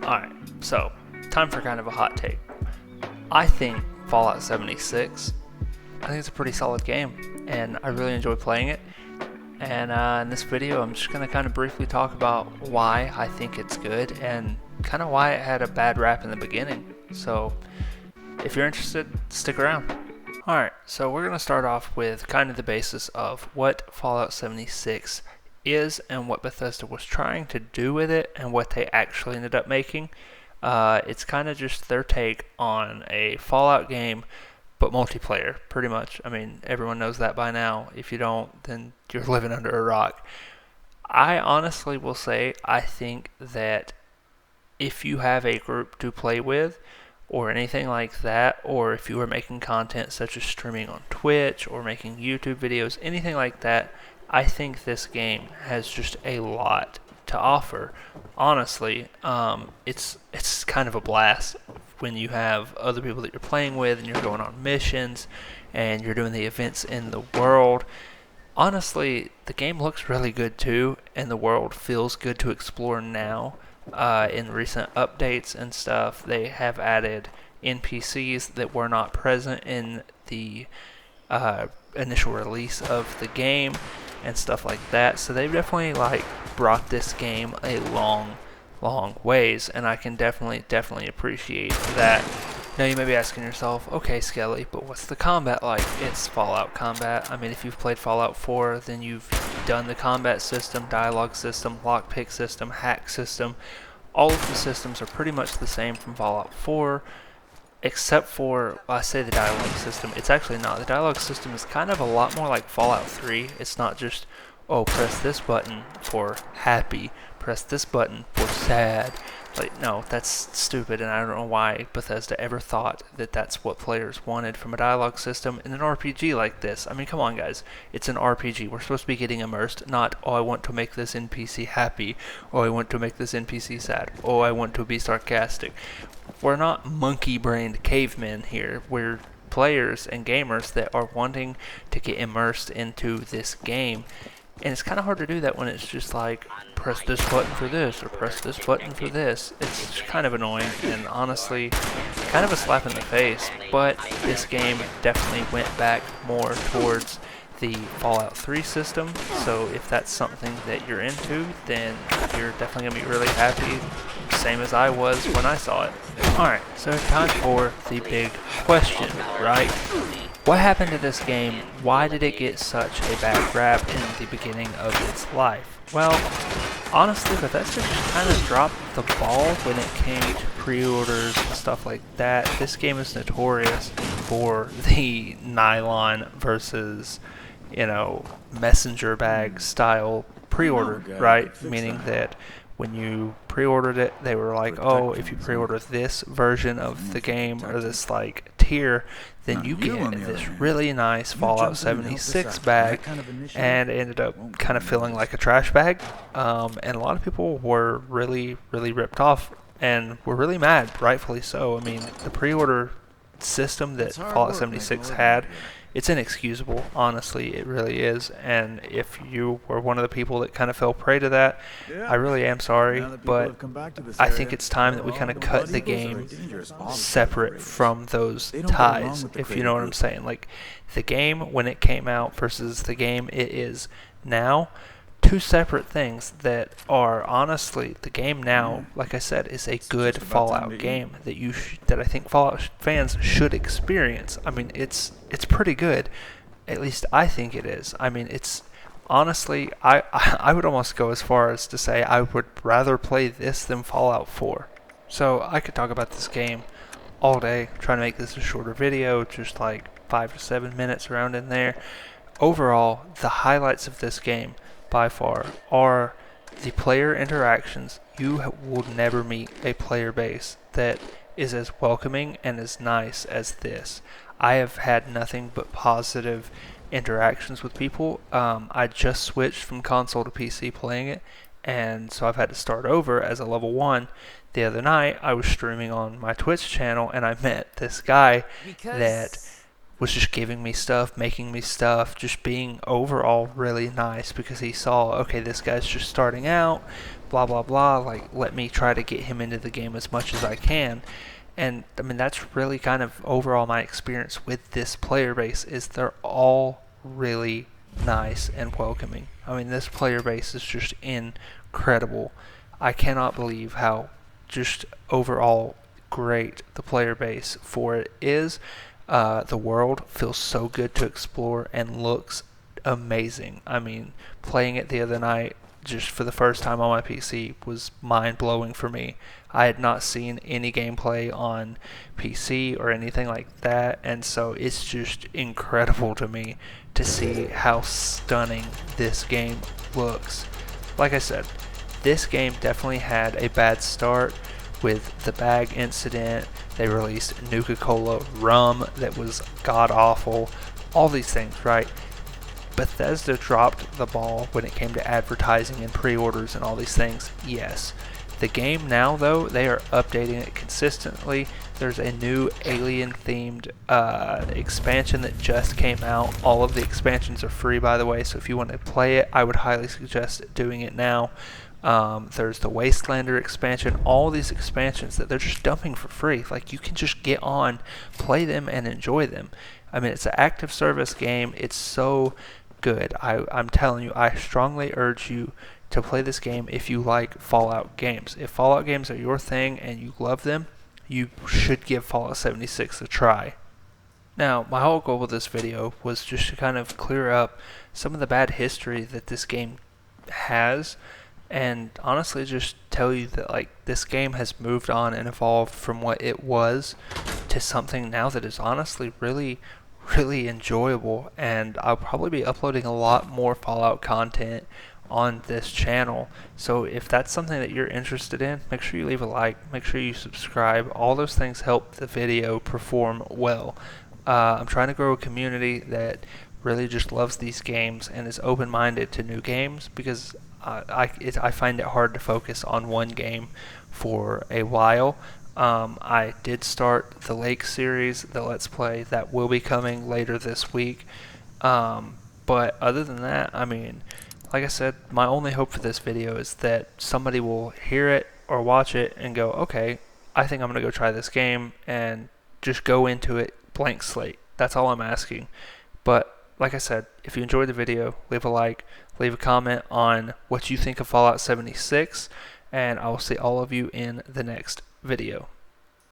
Alright, so time for kind of a hot take. I think Fallout 76, I think it's a pretty solid game, and I really enjoy playing it. And in this video, I'm just going to kind of briefly talk about why I think it's good and kind of why it had a bad rap in the beginning. So if you're interested, stick around. Alright, so we're going to start off with kind of the basis of what Fallout 76 is and what Bethesda was trying to do with it and what they actually ended up making. It's kind of just their take on a Fallout game, but multiplayer, pretty much. I mean, everyone knows that by now. If you don't, then you're living under a rock. I honestly will say, I think that if you have a group to play with, or anything like that, or if you are making content such as streaming on Twitch or making YouTube videos, anything like that, I think this game has just a lot to offer. Honestly, it's kind of a blast when you have other people that you're playing with and you're going on missions and you're doing the events in the world. Honestly, the game looks really good too, and the world feels good to explore now. In recent updates and stuff, they have added NPCs that were not present in the initial release of the game and stuff like that. So they've definitely brought this game a long ways, and I can definitely appreciate that. Now you may be asking yourself, okay Skelly, but what's the combat like? It's Fallout combat. I mean, if you've played Fallout 4, then you've done the combat system, dialogue system, lockpick system, hack system. All of the systems are pretty much the same from Fallout 4, except for, I say the dialogue system, it's actually not. The dialogue system is kind of a lot more like Fallout 3. It's not just, oh, press this button for happy, press this button for sad. No, that's stupid, and I don't know why Bethesda ever thought that that's what players wanted from a dialogue system in an RPG like this. I mean, come on, guys. It's an RPG. We're supposed to be getting immersed, not, oh, I want to make this NPC happy, oh, I want to make this NPC sad, oh, I want to be sarcastic. We're not monkey-brained cavemen here. We're players and gamers that are wanting to get immersed into this game. And it's kind of hard to do that when it's just like, press this button for this, or press this button for this. It's kind of annoying, and honestly, kind of a slap in the face. But this game definitely went back more towards the Fallout 3 system, so if that's something that you're into, then you're definitely going to be really happy, same as I was when I saw it. Alright, so time for the big question, right? What happened to this game? Why did it get such a bad rap in the beginning of its life? Well, honestly, Bethesda just kind of dropped the ball when it came to pre-orders and stuff like that. This game is notorious for the nylon versus, messenger bag style pre-order, right? Meaning that when you pre-ordered it, they were like, oh, if you pre-order this version of the game or this tier, then you get this really nice Fallout 76 bag, and it ended up kind of feeling like a trash bag, and a lot of people were really ripped off and were really mad, rightfully so. I mean, the pre-order system that Fallout 76 had, it's inexcusable, honestly, it really is, and if you were one of the people that kind of fell prey to that, I really am sorry, but I think it's time that we kind of cut the game separate from those ties, if you know what I'm saying. Like, the game when it came out versus the game it is now, two separate things that are honestly, the game now, like I said, is a good Fallout game that that I think Fallout fans should experience. I mean, it's pretty good. At least I think it is. I mean, it's honestly, I would almost go as far as to say I would rather play this than Fallout 4. So I could talk about this game all day, trying to make this a shorter video, just like 5 to 7 minutes around in there. Overall, the highlights of this game by far are the player interactions. You will never meet a player base that is as welcoming and as nice as this. I have had nothing but positive interactions with people. I just switched from console to PC playing it, and so I've had to start over as a level 1. The other night I was streaming on my Twitch channel, and I met this guy that was just giving me stuff, making me stuff, just being overall really nice because he saw, okay, this guy's just starting out, blah blah blah, like let me try to get him into the game as much as I can. And I mean that's really kind of overall my experience with this player base is they're all really nice and welcoming. I mean this player base is just incredible. I cannot believe how just overall great the player base for it is. The world feels so good to explore and looks amazing. I mean, playing it the other night just for the first time on my PC was mind-blowing for me. I had not seen any gameplay on PC or anything like that, and so it's just incredible to me to see how stunning this game looks. Like I said, this game definitely had a bad start with the bag incident. They released Nuka-Cola rum that was god-awful. All these things, right? Bethesda dropped the ball when it came to advertising and pre-orders and all these things, yes. The game now, though, they are updating it consistently. There's a new alien-themed expansion that just came out. All of the expansions are free, by the way, so if you want to play it, I would highly suggest doing it now. There's the Wastelander expansion, all these expansions that they're just dumping for free. Like, you can just get on, play them, and enjoy them. I mean, it's an active service game. It's so good. I'm telling you, I strongly urge you to play this game if you like Fallout games. If Fallout games are your thing and you love them, you should give Fallout 76 a try. Now, my whole goal with this video was just to kind of clear up some of the bad history that this game has, and honestly just tell you that like this game has moved on and evolved from what it was to something now that is honestly really enjoyable. And I'll probably be uploading a lot more Fallout content on this channel, so if that's something that you're interested in, make sure you leave a like, make sure you subscribe. All those things help the video perform well. I'm trying to grow a community that really just loves these games and is open-minded to new games, because I find it hard to focus on one game for a while. I did start the Lake series, the Let's Play, that will be coming later this week. But other than that, I mean, like I said, my only hope for this video is that somebody will hear it or watch it and go, okay, I think I'm going to go try this game, and just go into it blank slate. That's all I'm asking. But like I said, if you enjoyed the video, leave a like, leave a comment on what you think of Fallout 76, and I will see all of you in the next video.